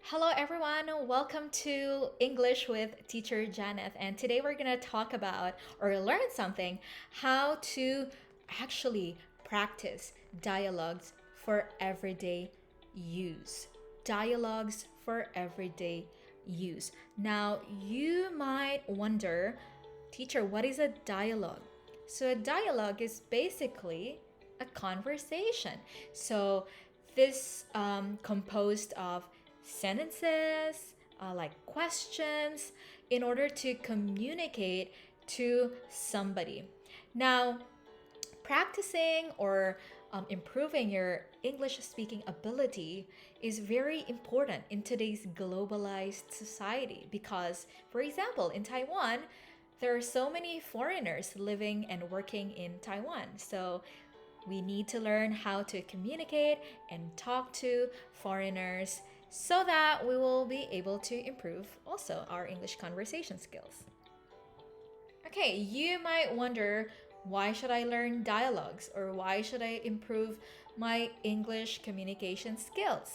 Hello, everyone. Welcome to English with Teacher Janeth. And today we're going to talk about or learn something how to actually practice dialogues for everyday use. Dialogues for everyday use. Now, you might wonder, teacher, what is a dialogue? So, a dialogue is basically a conversation. So, this composed of sentences, like questions, in order to communicate to somebody. Now, practicing or improving your English speaking ability is very important in today's globalized society because, for example, in Taiwan, there are so many foreigners living and working in Taiwan. So we need to learn how to communicate and talk to foreigners so that we will be able to improve also our English conversation skills. Okay, you might wonder, why should I learn dialogues or why should I improve my English communication skills?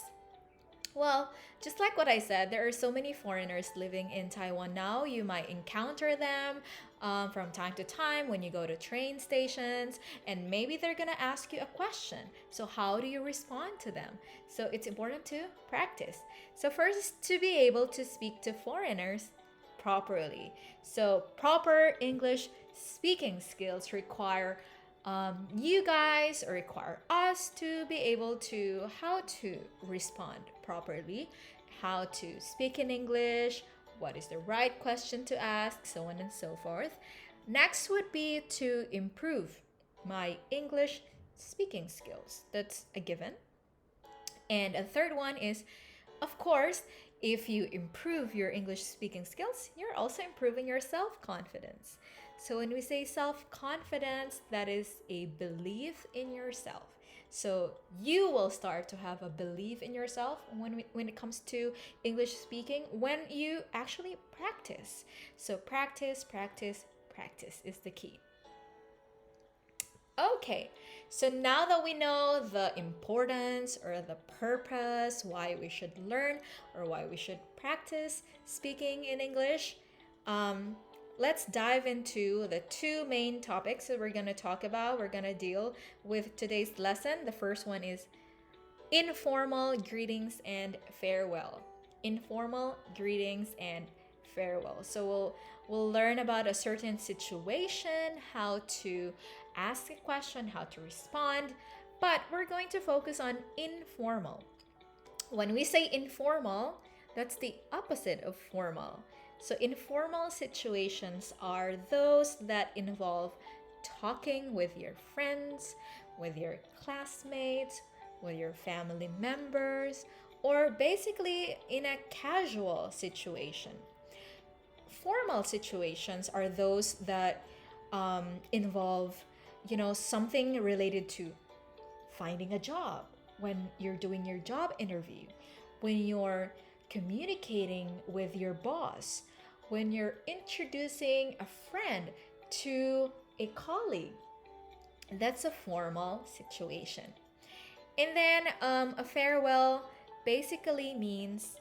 Well, just like what I said, there are so many foreigners living in Taiwan now. You might encounter them from time to time when you go to train stations, and maybe they're gonna ask you a question. So, how do you respond to them? So, it's important to practice. So, first, to be able to speak to foreigners properly. So, proper English speaking skills require you guys or require us to be able to how to respond properly, how to speak in English, what is the right question to ask, so on and so forth. Next would be to improve my English speaking skills. That's a given. And a third one is, of course, if you improve your English speaking skills, you're also improving your self confidence. So, when we say self confidence, that is a belief in yourself. So, you will start to have a belief in yourself when it comes to English speaking when you actually practice. So, practice, practice, practice is the key. Okay, so now that we know the importance or the purpose why we should learn or why we should practice speaking in English, let's dive into the two main topics that we're going to talk about. We're going to deal with today's lesson. The first one is informal greetings and farewell. Informal greetings and farewell. So we'll learn about a certain situation, how to ask a question, how to respond, but we're going to focus on informal. When we say informal, that's the opposite of formal. So informal situations are those that involve talking with your friends, with your classmates, with your family members, or basically in a casual situation. Formal situations are those that involve, something related to finding a job, when you're doing your job interview, when you're communicating with your boss, when you're introducing a friend to a colleague. That's a formal situation. And then a farewell basically means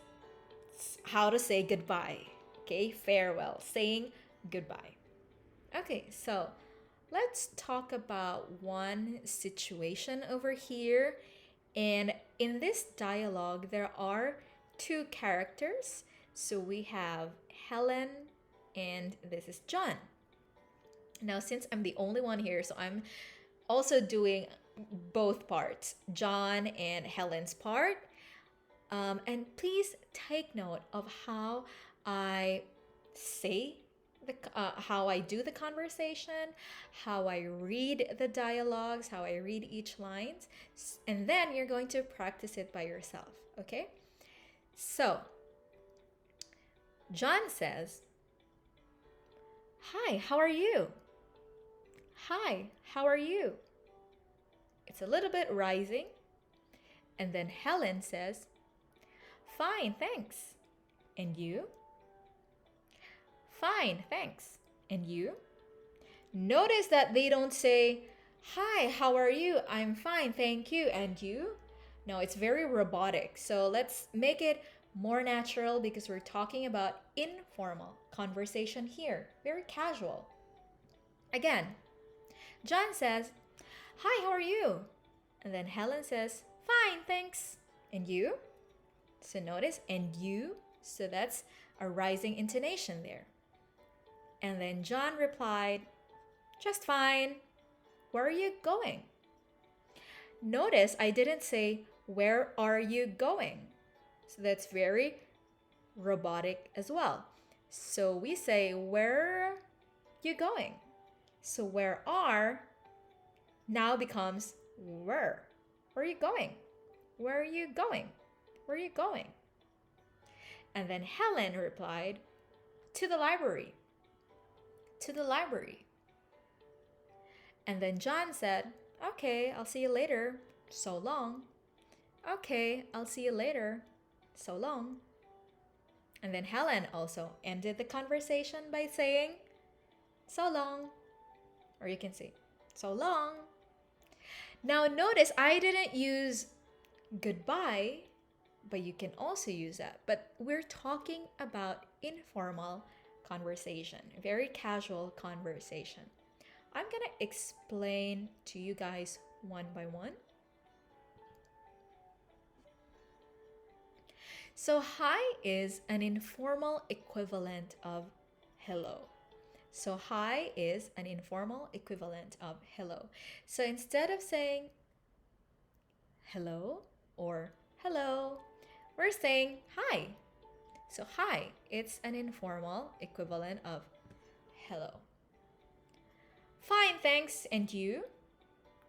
how to say goodbye. Okay, farewell, saying goodbye. Okay, so let's talk about one situation over here. And in this dialogue, there are two characters. So we have Helen and this is John. Now, since I'm the only one here, so I'm also doing both parts, John and Helen's part. And please take note of how I say how I do the conversation, how I read the dialogues, how I read each lines, and then you're going to practice it by yourself, okay? So, John says, "Hi, how are you?" "Hi, how are you?" It's a little bit rising. And then Helen says, "Fine, thanks." "And you?" "Fine, thanks." "And you?" Notice that they don't say, "Hi, how are you?" "I'm fine, thank you." "And you?" No, it's very robotic. So let's make it more natural because we're talking about informal conversation here, very casual. Again, John says, "Hi, how are you?" And then Helen says, "Fine, thanks." And you? So notice, and you, so that's a rising intonation there. And then John replied, "Just fine. Where are you going?" Notice I didn't say, "Where are you going?" So that's very robotic as well. So we say, "Where are you going?" So where are now becomes where. Where are you going? Where are you going? Where are you going? And then Helen replied, "To the library." To the library. And then John said, "Okay, I'll see you later. So long." "Okay, I'll see you later. So long." And then Helen also ended the conversation by saying, "So long." Or you can say, "So long." Now notice I didn't use goodbye, but you can also use that. But we're talking about informal conversation, very casual conversation. I'm gonna explain to you guys one by one. So, hi is an informal equivalent of hello. So, hi is an informal equivalent of hello. So, instead of saying hello or hello, we're saying hi. So, hi, it's an informal equivalent of hello. Fine, thanks. And you?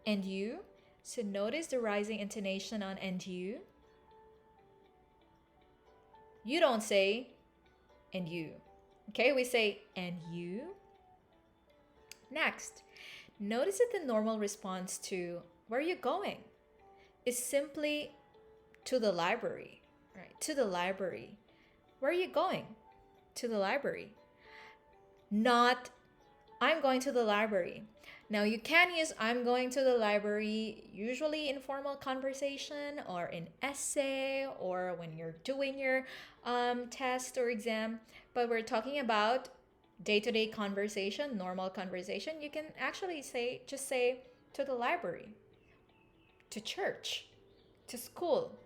And you? So, notice the rising intonation on and you. You don't say and you. Okay, we say and you. Next, notice that the normal response to "where are you going?" is simply "to the library." Right? To the library. Where are you going? To the library. Not "I'm going to the library." Now you can use "I'm going to the library" usually in formal conversation or in essay or when you're doing your test or exam. But we're talking about day-to-day conversation, normal conversation. You can actually just say "to the library," to church, to school,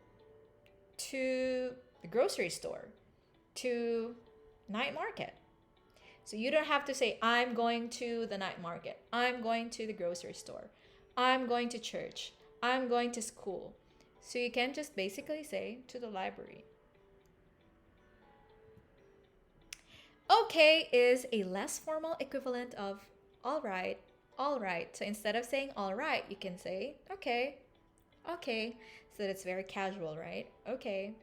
to the grocery store, to night market. So you don't have to say "I'm going to the night market," "I'm going to the grocery store," "I'm going to church," "I'm going to school." So you can just basically say "to the library." Okay is a less formal equivalent of all right, all right. So instead of saying all right, you can say okay, okay. So that's very casual, right? Okay.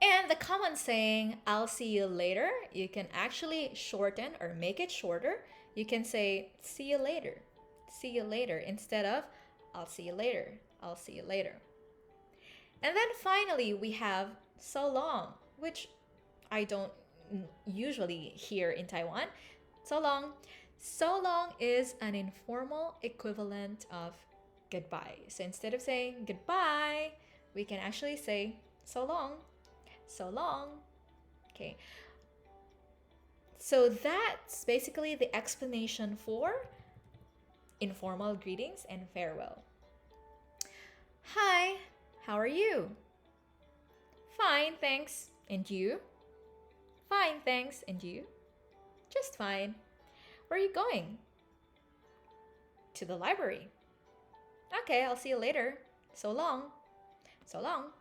And the common saying, "I'll see you later," you can actually shorten or make it shorter. You can say, "See you later," "see you later," instead of "I'll see you later," "I'll see you later." And then finally, we have "so long," which I don't usually hear in Taiwan. So long. So long is an informal equivalent of goodbye. So instead of saying goodbye, we can actually say so long. So long. Okay. So that's basically the explanation for informal greetings and farewell. Hi, how are you? Fine, thanks. And you? Fine, thanks. And you? Just fine. Where are you going? To the library. Okay, I'll see you later. So long. So long.